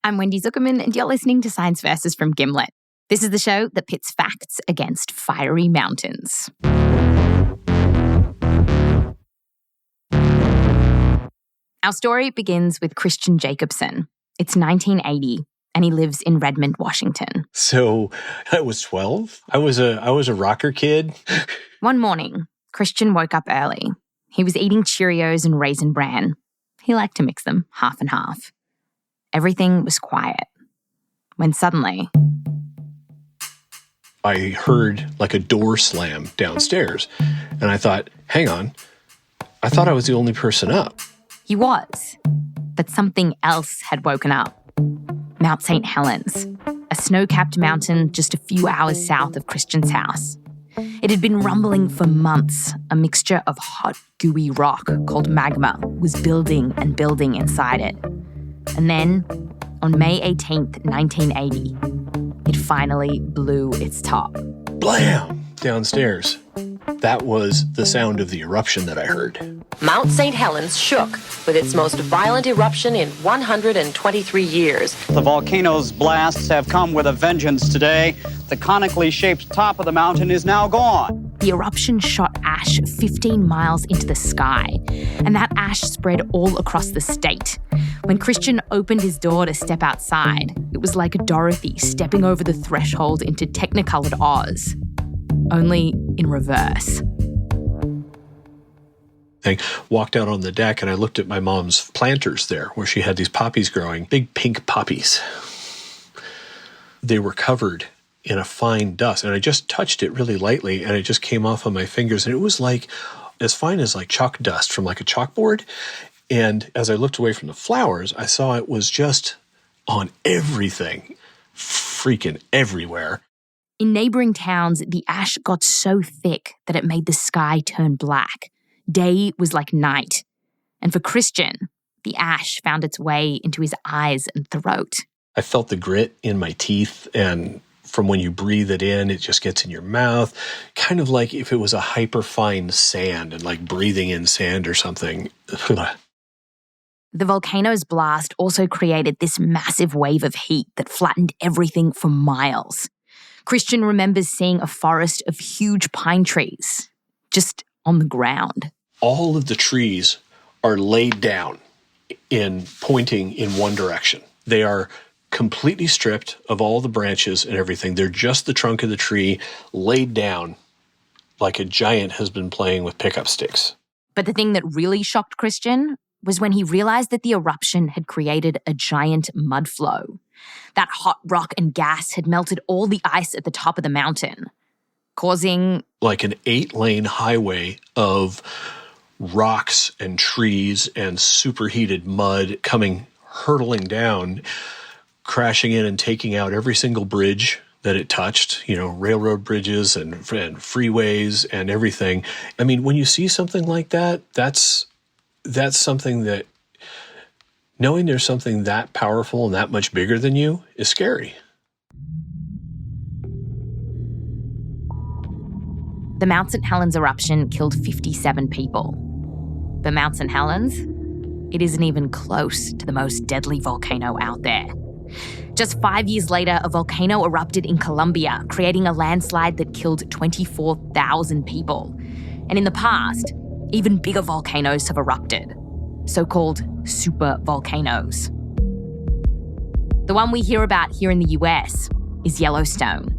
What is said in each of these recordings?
I'm Wendy Zukerman, and you're listening to Science Versus from Gimlet. This is the show that pits facts against fiery mountains. Our story begins with Christian Jacobsen. It's 1980, and he lives in Redmond, Washington. So I was 12. I was a rocker kid. One morning, Christian woke up early. He was eating Cheerios and Raisin Bran. He liked to mix them half and half. Everything was quiet. When suddenly, I heard like a door slam downstairs. And I thought, hang on, I thought I was the only person up. He was. But something else had woken up. Mount St. Helens, a snow-capped mountain just a few hours south of Christian's house. It had been rumbling for months. A mixture of hot, gooey rock called magma was building and building inside it. And then, on May 18th, 1980, it finally blew its top. Blam! Downstairs. That was the sound of the eruption that I heard. Mount St. Helens shook with its most violent eruption in 123 years. The volcano's blasts have come with a vengeance today. The conically shaped top of the mountain is now gone. The eruption shot ash 15 miles into the sky, and that ash spread all across the state. When Christian opened his door to step outside, it was like Dorothy stepping over the threshold into Technicolored Oz, only in reverse. I walked out on the deck and I looked at my mom's planters there where she had these poppies growing, big pink poppies. They were covered in a fine dust, and I just touched it really lightly and it just came off on my fingers, and it was like as fine as like chalk dust from like a chalkboard. And as I looked away from the flowers, I saw it was just on everything, freaking everywhere. In neighbouring towns, the ash got so thick that it made the sky turn black. Day was like night. And for Christian, the ash found its way into his eyes and throat. I felt the grit in my teeth, and from when you breathe it in, it just gets in your mouth. Kind of like if it was a hyperfine sand and like breathing in sand or something. The volcano's blast also created this massive wave of heat that flattened everything for miles. Christian remembers seeing a forest of huge pine trees just on the ground. All of the trees are laid down in pointing in one direction. They are completely stripped of all the branches and everything. They're just the trunk of the tree laid down like a giant has been playing with pickup sticks. But the thing that really shocked Christian was when he realized that the eruption had created a giant mud flow. That hot rock and gas had melted all the ice at the top of the mountain, causing like an 8-lane highway of rocks and trees and superheated mud coming hurtling down, crashing in and taking out every single bridge that it touched, railroad bridges and freeways and everything. I mean, when you see something like that, that's something that, knowing there's something that powerful and that much bigger than you is scary. The Mount St. Helens eruption killed 57 people. But Mount St. Helens, it isn't even close to the most deadly volcano out there. Just 5 years later, a volcano erupted in Colombia, creating a landslide that killed 24,000 people. And in the past, even bigger volcanoes have erupted, so-called supervolcanoes. The one we hear about here in the US is Yellowstone.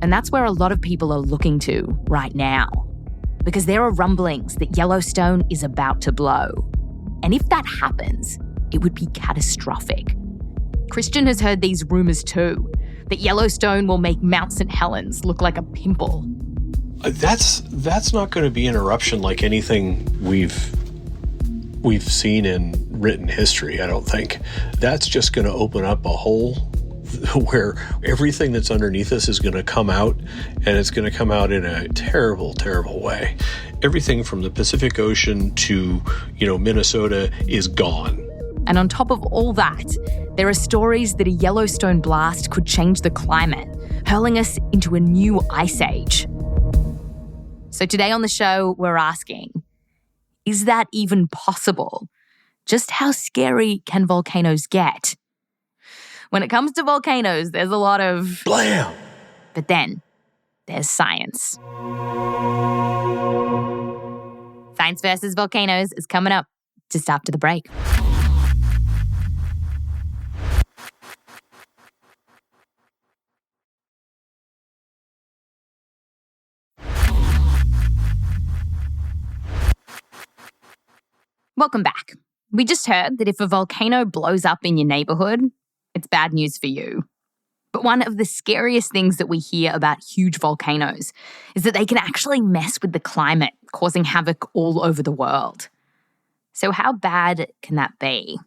And that's where a lot of people are looking to right now, because there are rumblings that Yellowstone is about to blow. And if that happens, it would be catastrophic. Christian has heard these rumours too, that Yellowstone will make Mount St. Helens look like a pimple. That's not going to be an eruption like anything we've seen in written history, I don't think. That's just going to open up a hole where everything that's underneath us is going to come out, and it's going to come out in a terrible, terrible way. Everything from the Pacific Ocean to, Minnesota is gone. And on top of all that, there are stories that a Yellowstone blast could change the climate, hurling us into a new ice age. So today on the show, we're asking, is that even possible? Just how scary can volcanoes get? When it comes to volcanoes, there's a lot of blam. But then there's science. Science versus volcanoes is coming up just after the break. Welcome back. We just heard that if a volcano blows up in your neighbourhood, it's bad news for you. But one of the scariest things that we hear about huge volcanoes is that they can actually mess with the climate, causing havoc all over the world. So how bad can that be?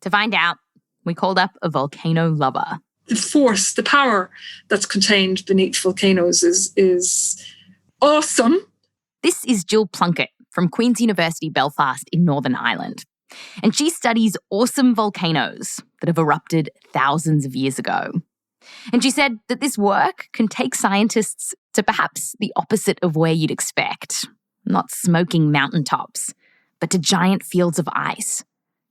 To find out, we called up a volcano lover. The force, the power that's contained beneath volcanoes is awesome. This is Gill Plunkett from Queen's University Belfast in Northern Ireland. And she studies awesome volcanoes that have erupted thousands of years ago. And she said that this work can take scientists to perhaps the opposite of where you'd expect. Not smoking mountaintops, but to giant fields of ice,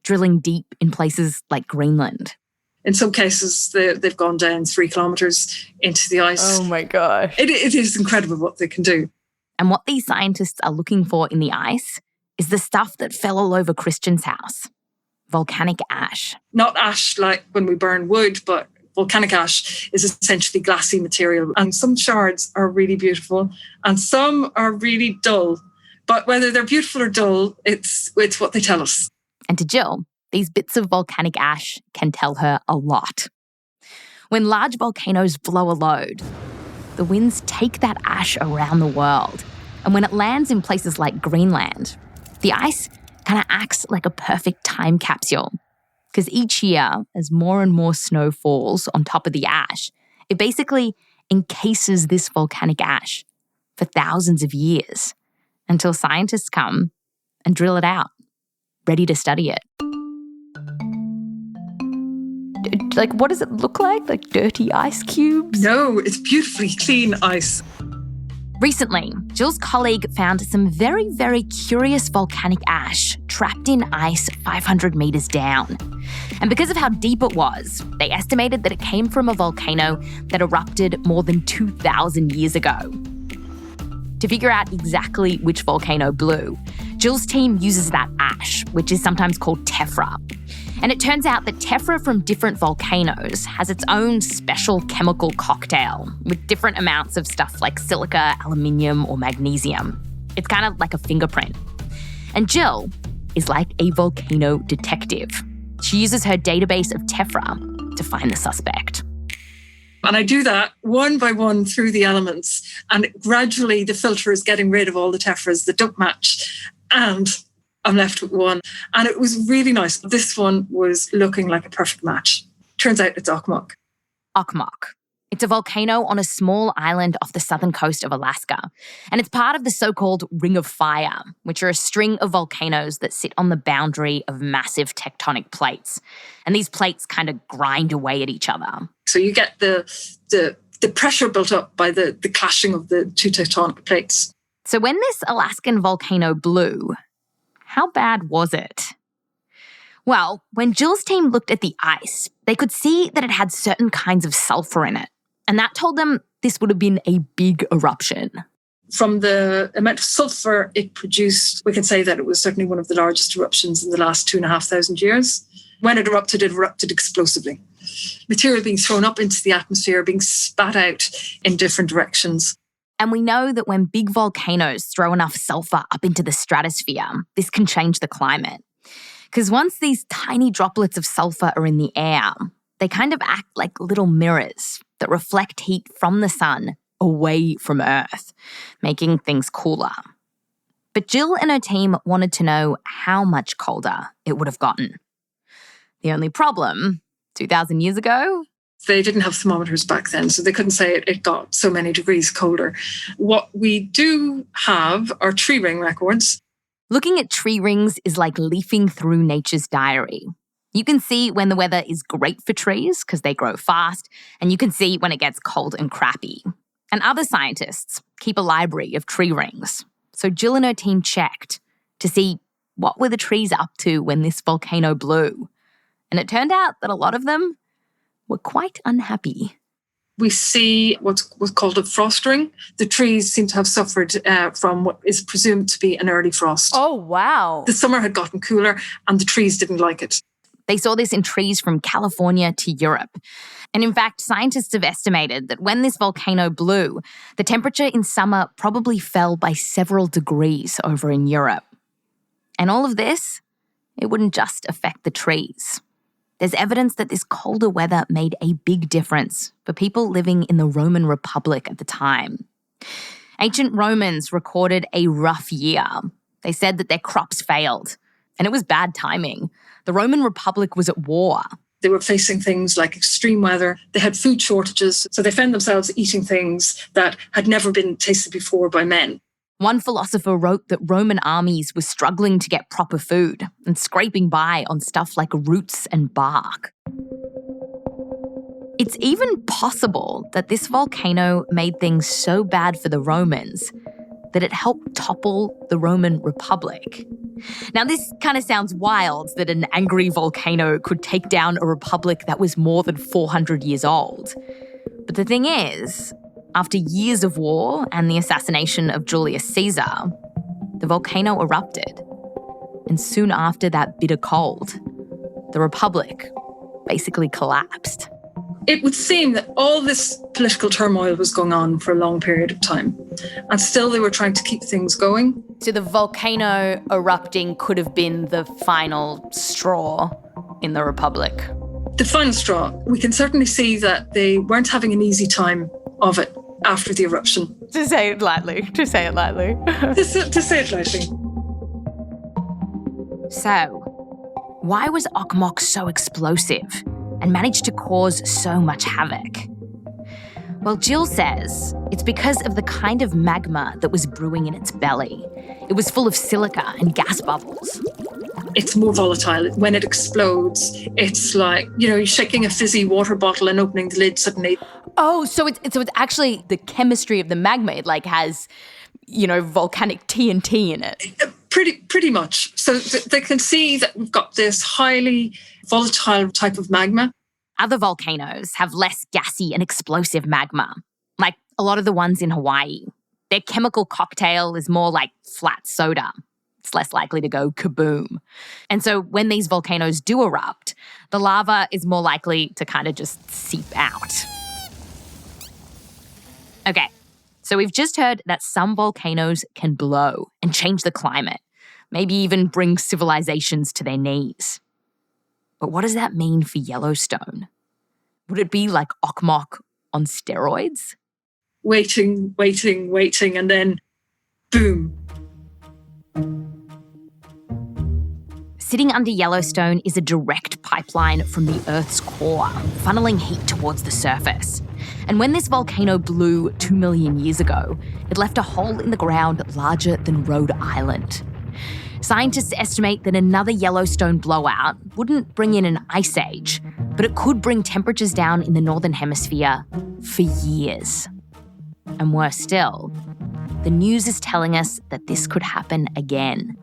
drilling deep in places like Greenland. In some cases, they've gone down 3 kilometres into the ice. Oh my gosh. It is incredible what they can do. And what these scientists are looking for in the ice is the stuff that fell all over Christian's house. Volcanic ash. Not ash like when we burn wood, but volcanic ash is essentially glassy material. And some shards are really beautiful and some are really dull. But whether they're beautiful or dull, it's what they tell us. And to Gill, these bits of volcanic ash can tell her a lot. When large volcanoes blow a load, the winds take that ash around the world. And when it lands in places like Greenland, the ice kind of acts like a perfect time capsule. Because each year, as more and more snow falls on top of the ash, it basically encases this volcanic ash for thousands of years until scientists come and drill it out, ready to study it. Like, what does it look like? Like dirty ice cubes? No, it's beautifully clean ice. Recently, Gill's colleague found some very, very curious volcanic ash trapped in ice 500 metres down. And because of how deep it was, they estimated that it came from a volcano that erupted more than 2,000 years ago. To figure out exactly which volcano blew, Gill's team uses that ash, which is sometimes called tephra. And it turns out that tephra from different volcanoes has its own special chemical cocktail with different amounts of stuff like silica, aluminium, or magnesium. It's kind of like a fingerprint. And Gill is like a volcano detective. She uses her database of tephra to find the suspect. And I do that one by one through the elements. And gradually the filter is getting rid of all the tephras that don't match. And I'm left with one. And it was really nice. This one was looking like a perfect match. Turns out it's Okmok. Okmok. It's a volcano on a small island off the southern coast of Alaska. And it's part of the so-called Ring of Fire, which are a string of volcanoes that sit on the boundary of massive tectonic plates. And these plates kind of grind away at each other. So you get the pressure built up by the clashing of the two tectonic plates. So when this Alaskan volcano blew, how bad was it? Well, when Gill's team looked at the ice, they could see that it had certain kinds of sulfur in it. And that told them this would have been a big eruption. From the amount of sulfur it produced, we can say that it was certainly one of the largest eruptions in the last 2,500 years. When it erupted explosively. Material being thrown up into the atmosphere, being spat out in different directions. And we know that when big volcanoes throw enough sulfur up into the stratosphere, this can change the climate. Because once these tiny droplets of sulfur are in the air, they kind of act like little mirrors that reflect heat from the sun away from Earth, making things cooler. But Gill and her team wanted to know how much colder it would have gotten. The only problem, 2,000 years ago, they didn't have thermometers back then, so they couldn't say it got so many degrees colder. What we do have are tree ring records. Looking at tree rings is like leafing through nature's diary. You can see when the weather is great for trees because they grow fast, and you can see when it gets cold and crappy. And other scientists keep a library of tree rings. So Gill and her team checked to see what were the trees up to when this volcano blew. And it turned out that a lot of them were quite unhappy. We see what's called a frost ring. The trees seem to have suffered from what is presumed to be an early frost. Oh, wow. The summer had gotten cooler and the trees didn't like it. They saw this in trees from California to Europe. And in fact, scientists have estimated that when this volcano blew, the temperature in summer probably fell by several degrees over in Europe. And all of this, it wouldn't just affect the trees. There's evidence that this colder weather made a big difference for people living in the Roman Republic at the time. Ancient Romans recorded a rough year. They said that their crops failed, and it was bad timing. The Roman Republic was at war. They were facing things like extreme weather. They had food shortages, so they found themselves eating things that had never been tasted before by men. One philosopher wrote that Roman armies were struggling to get proper food and scraping by on stuff like roots and bark. It's even possible that this volcano made things so bad for the Romans that it helped topple the Roman Republic. Now, this kind of sounds wild that an angry volcano could take down a republic that was more than 400 years old. But the thing is, after years of war and the assassination of Julius Caesar, the volcano erupted. And soon after that bitter cold, the republic basically collapsed. It would seem that all this political turmoil was going on for a long period of time, and still they were trying to keep things going. So the volcano erupting could have been the final straw in the republic. The final straw. We can certainly see that they weren't having an easy time of it after the eruption. To say it lightly. to say it lightly. So, why was Okmok so explosive and managed to cause so much havoc? Well, Gill says it's because of the kind of magma that was brewing in its belly. It was full of silica and gas bubbles. It's more volatile. When it explodes, it's like, you're shaking a fizzy water bottle and opening the lid suddenly. Oh, so it's actually the chemistry of the magma. It has, volcanic TNT in it. Pretty much. So they can see that we've got this highly volatile type of magma. Other volcanoes have less gassy and explosive magma, like a lot of the ones in Hawaii. Their chemical cocktail is more like flat soda. It's less likely to go kaboom. And so when these volcanoes do erupt, the lava is more likely to kind of just seep out. Okay, so we've just heard that some volcanoes can blow and change the climate, maybe even bring civilizations to their knees. But what does that mean for Yellowstone? Would it be like Okmok on steroids? Waiting, and then boom. Sitting under Yellowstone is a direct pipeline from the Earth's core, funneling heat towards the surface. And when this volcano blew 2 million years ago, it left a hole in the ground larger than Rhode Island. Scientists estimate that another Yellowstone blowout wouldn't bring in an ice age, but it could bring temperatures down in the Northern Hemisphere for years. And worse still, the news is telling us that this could happen again,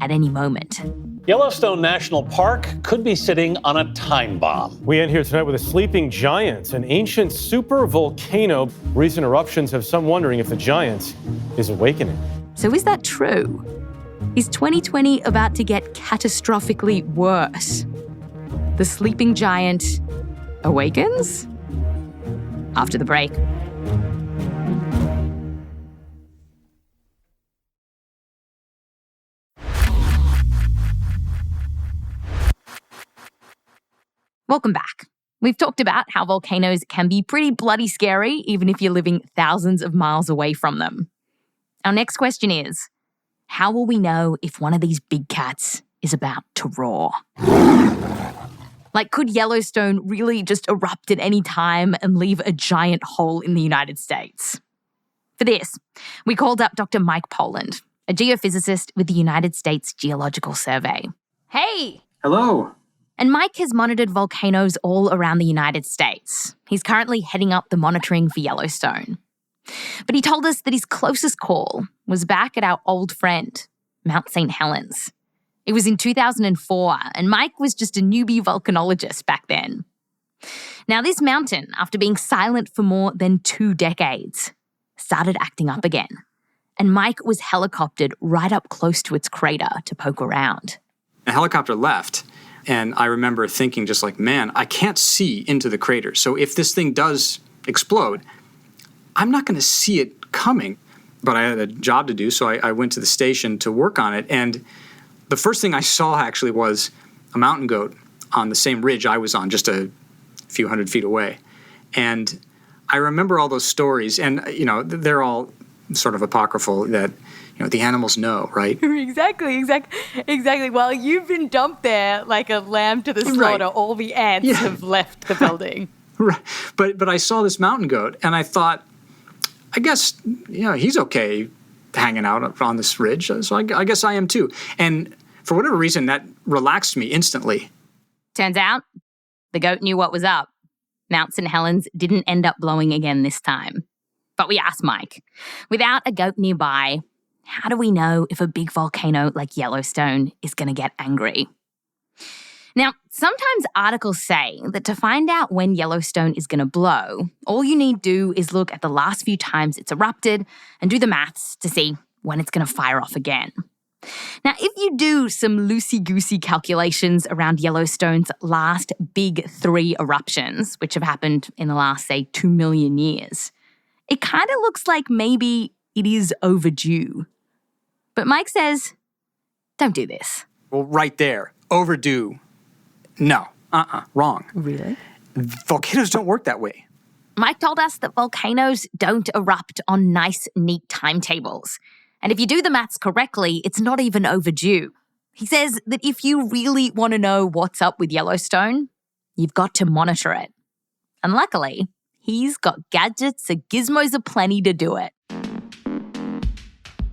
at any moment. Yellowstone National Park could be sitting on a time bomb. We end here tonight with a sleeping giant, an ancient supervolcano. Recent eruptions have some wondering if the giant is awakening. So is that true? Is 2020 about to get catastrophically worse? The sleeping giant awakens? After the break. Welcome back. We've talked about how volcanoes can be pretty bloody scary, even if you're living thousands of miles away from them. Our next question is, how will we know if one of these big cats is about to roar? Like, could Yellowstone really just erupt at any time and leave a giant hole in the United States? For this, we called up Dr. Mike Poland, a geophysicist with the United States Geological Survey. Hey! Hello. And Mike has monitored volcanoes all around the United States. He's currently heading up the monitoring for Yellowstone. But he told us that his closest call was back at our old friend, Mount St. Helens. It was in 2004, and Mike was just a newbie volcanologist back then. Now, this mountain, after being silent for more than 2 decades, started acting up again. And Mike was helicoptered right up close to its crater to poke around. A helicopter left, and I remember thinking just like, man, I can't see into the crater. So if this thing does explode, I'm not going to see it coming. But I had a job to do, so I went to the station to work on it. And the first thing I saw actually was a mountain goat on the same ridge I was on, just a few hundred feet away. And I remember all those stories, and, you know, they're all sort of apocryphal that, you know, the animals know, right? Exactly. Well, you've been dumped there like a lamb to the slaughter. Right. All the ants have left the building. Right. But I saw this mountain goat, and I thought, I guess, you know, he's okay hanging out on this ridge, so I guess I am too. And for whatever reason, that relaxed me instantly. Turns out, the goat knew what was up. Mount St. Helens didn't end up blowing again this time. But we asked Mike, without a goat nearby, how do we know if a big volcano like Yellowstone is going to get angry? Now, sometimes articles say that to find out when Yellowstone is going to blow, all you need to do is look at the last few times it's erupted and do the maths to see when it's going to fire off again. Now, if you do some loosey-goosey calculations around Yellowstone's last big 3 eruptions, which have happened in the last, say, 2 million years, it kind of looks like maybe it is overdue. But Mike says, don't do this. Well, right there, overdue. No, wrong. Really? Volcanoes don't work that way. Mike told us that volcanoes don't erupt on nice, neat timetables. And if you do the maths correctly, it's not even overdue. He says that if you really want to know what's up with Yellowstone, you've got to monitor it. And luckily, he's got gadgets and gizmos aplenty to do it.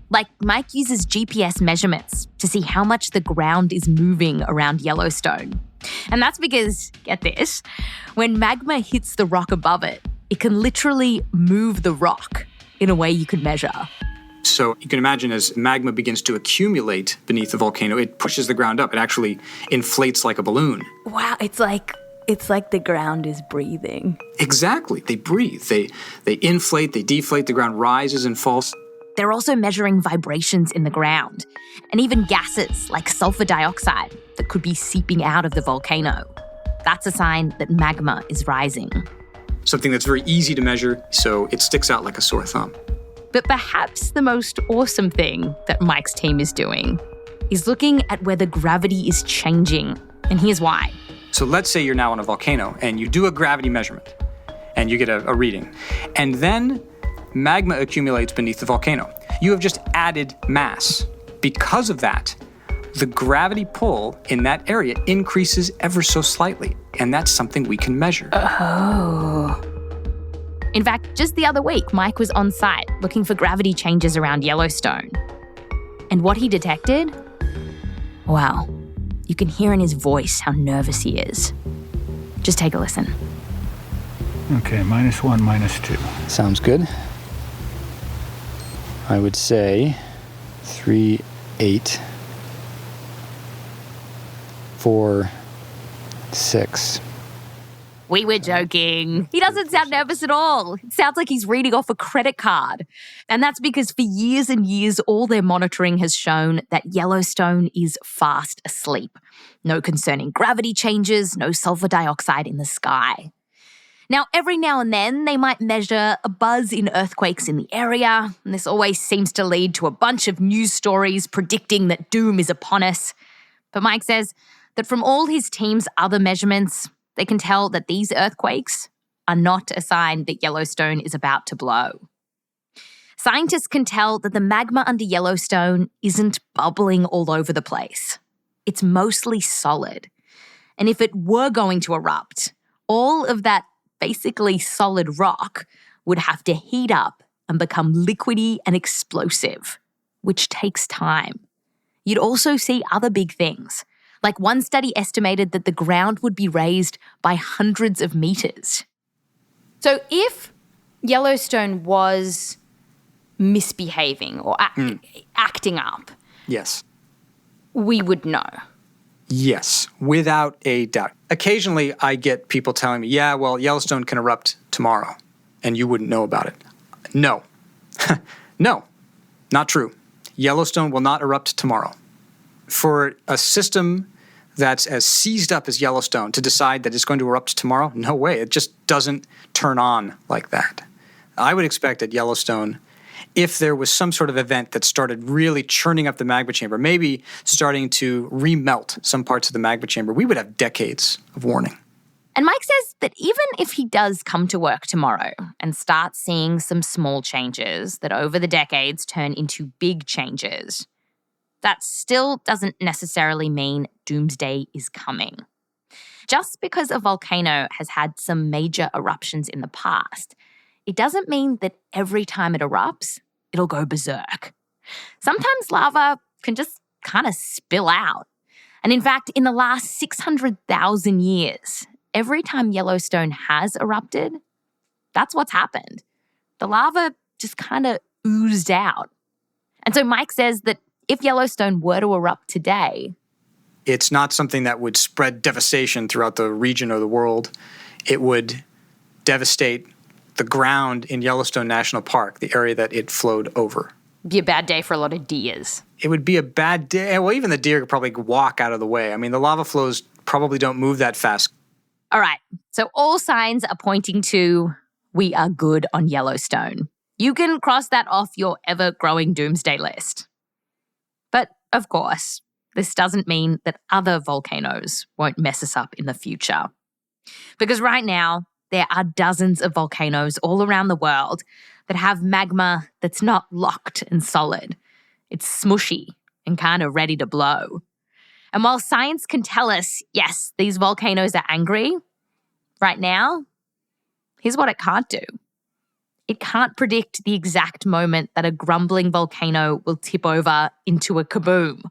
Like, Mike uses GPS measurements to see how much the ground is moving around Yellowstone. And that's because, get this, when magma hits the rock above it, it can literally move the rock in a way you could measure. So you can imagine as magma begins to accumulate beneath the volcano, it pushes the ground up. It actually inflates like a balloon. Wow, it's like the ground is breathing. Exactly. They breathe. They inflate, they deflate, the ground rises and falls. They're also measuring vibrations in the ground and even gases like sulfur dioxide that could be seeping out of the volcano. That's a sign that magma is rising. Something that's very easy to measure, so it sticks out like a sore thumb. But perhaps the most awesome thing that Mike's team is doing is looking at whether gravity is changing. And here's why. So let's say you're now on a volcano and you do a gravity measurement and you get a reading. And then magma accumulates beneath the volcano. You have just added mass. Because of that, the gravity pull in that area increases ever so slightly. And that's something we can measure. Oh. In fact, just the other week, Mike was on site looking for gravity changes around Yellowstone. And what he detected? Wow, you can hear in his voice how nervous he is. Just take a listen. Okay, -1, -2. Sounds good. I would say 3, 8, 4, 6. We were joking. He doesn't sound nervous at all. It sounds like he's reading off a credit card. And that's because for years and years, all their monitoring has shown that Yellowstone is fast asleep. No concerning gravity changes, no sulfur dioxide in the sky. Now, every now and then, they might measure a buzz in earthquakes in the area, and this always seems to lead to a bunch of news stories predicting that doom is upon us. But Mike says that from all his team's other measurements, they can tell that these earthquakes are not a sign that Yellowstone is about to blow. Scientists can tell that the magma under Yellowstone isn't bubbling all over the place. It's mostly solid. And if it were going to erupt, all of that basically solid rock would have to heat up and become liquidy and explosive, which takes time. You'd also see other big things. Like one study estimated that the ground would be raised by hundreds of meters. So if Yellowstone was misbehaving or acting up, Yes. we would know. Yes, without a doubt. Occasionally, I get people telling me, yeah, well, Yellowstone can erupt tomorrow, and you wouldn't know about it. No. No, not true. Yellowstone will not erupt tomorrow. For a system that's as seized up as Yellowstone to decide that it's going to erupt tomorrow, no way. It just doesn't turn on like that. I would expect at Yellowstone, if there was some sort of event that started really churning up the magma chamber, maybe starting to remelt some parts of the magma chamber, we would have decades of warning. And Mike says that even if he does come to work tomorrow and start seeing some small changes that over the decades turn into big changes, that still doesn't necessarily mean doomsday is coming. Just because a volcano has had some major eruptions in the past, it doesn't mean that every time it erupts, it'll go berserk. Sometimes lava can just kind of spill out. And in fact, in the last 600,000 years, every time Yellowstone has erupted, that's what's happened. The lava just kind of oozed out. And so Mike says that if Yellowstone were to erupt today, it's not something that would spread devastation throughout the region or the world. It would devastate the ground in Yellowstone National Park, the area that it flowed over. Be a bad day for a lot of deers. It would be a bad day. Well, even the deer could probably walk out of the way. I mean, the lava flows probably don't move that fast. All right, so all signs are pointing to we are good on Yellowstone. You can cross that off your ever-growing doomsday list. But, of course, this doesn't mean that other volcanoes won't mess us up in the future. Because right now, there are dozens of volcanoes all around the world that have magma that's not locked and solid. It's smushy and kind of ready to blow. And while science can tell us, yes, these volcanoes are angry, right now, here's what it can't do. It can't predict the exact moment that a grumbling volcano will tip over into a kaboom.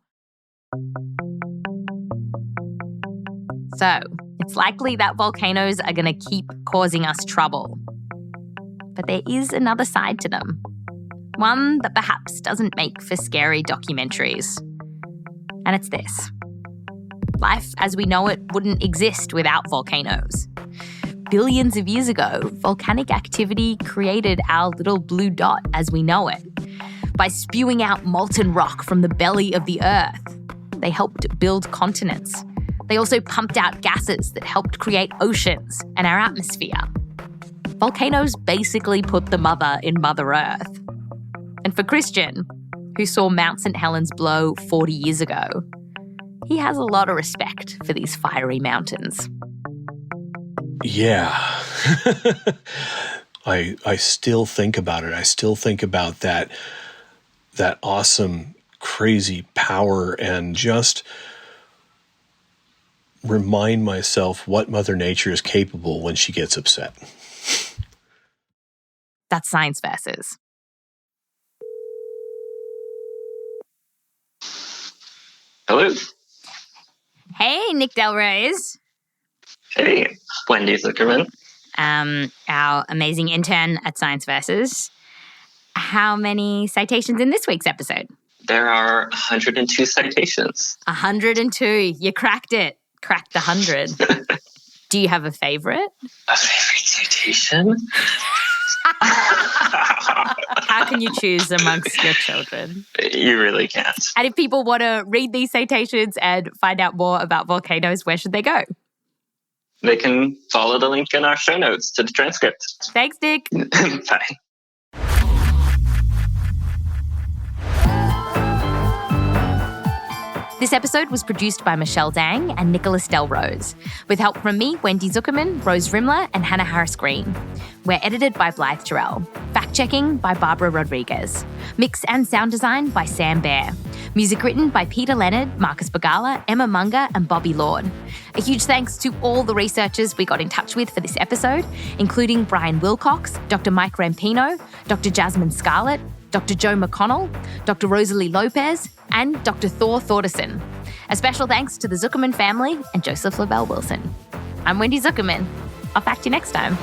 So, it's likely that volcanoes are going to keep causing us trouble. But there is another side to them. One that perhaps doesn't make for scary documentaries. And it's this. Life as we know it wouldn't exist without volcanoes. Billions of years ago, volcanic activity created our little blue dot as we know it. By spewing out molten rock from the belly of the Earth, they helped build continents. They also pumped out gases that helped create oceans and our atmosphere. Volcanoes basically put the mother in Mother Earth. And for Christian, who saw Mount St. Helens blow 40 years ago, he has a lot of respect for these fiery mountains. Yeah. I still think about it. I still think about that awesome, crazy power and just remind myself what Mother Nature is capable when she gets upset. That's Science Versus. Hello. Hey, Nick DelRose. Hey, Wendy Zukerman. Our amazing intern at Science Versus. How many citations in this week's episode? There are 102 citations. 102. You cracked it. Cracked the 100. Do you have a favorite? A favorite citation? How can you choose amongst your children? You really can't. And if people want to read these citations and find out more about volcanoes, where should they go? They can follow the link in our show notes to the transcript. Thanks, Nick. Bye. This episode was produced by Michelle Dang and Nicholas DelRose, with help from me, Wendy Zukerman, Rose Rimler, and Hannah Harris-Green. We're edited by Blythe Terrell. Fact-checking by Barbra Rodriguez. Mix and sound design by Sam Bair. Music written by Peter Leonard, Marcus Bagala, Emma Munger, and Bobby Lord. A huge thanks to all the researchers we got in touch with for this episode, including Brian Wilcox, Dr. Mike Rampino, Dr. Jazmin Scarlett, Dr. Joe McConnell, Dr. Rosaly Lopes, and Dr. Thor Thordarson. A special thanks to the Zukerman family and Joseph Lavelle Wilson. I'm Wendy Zukerman. I'll fact you next time.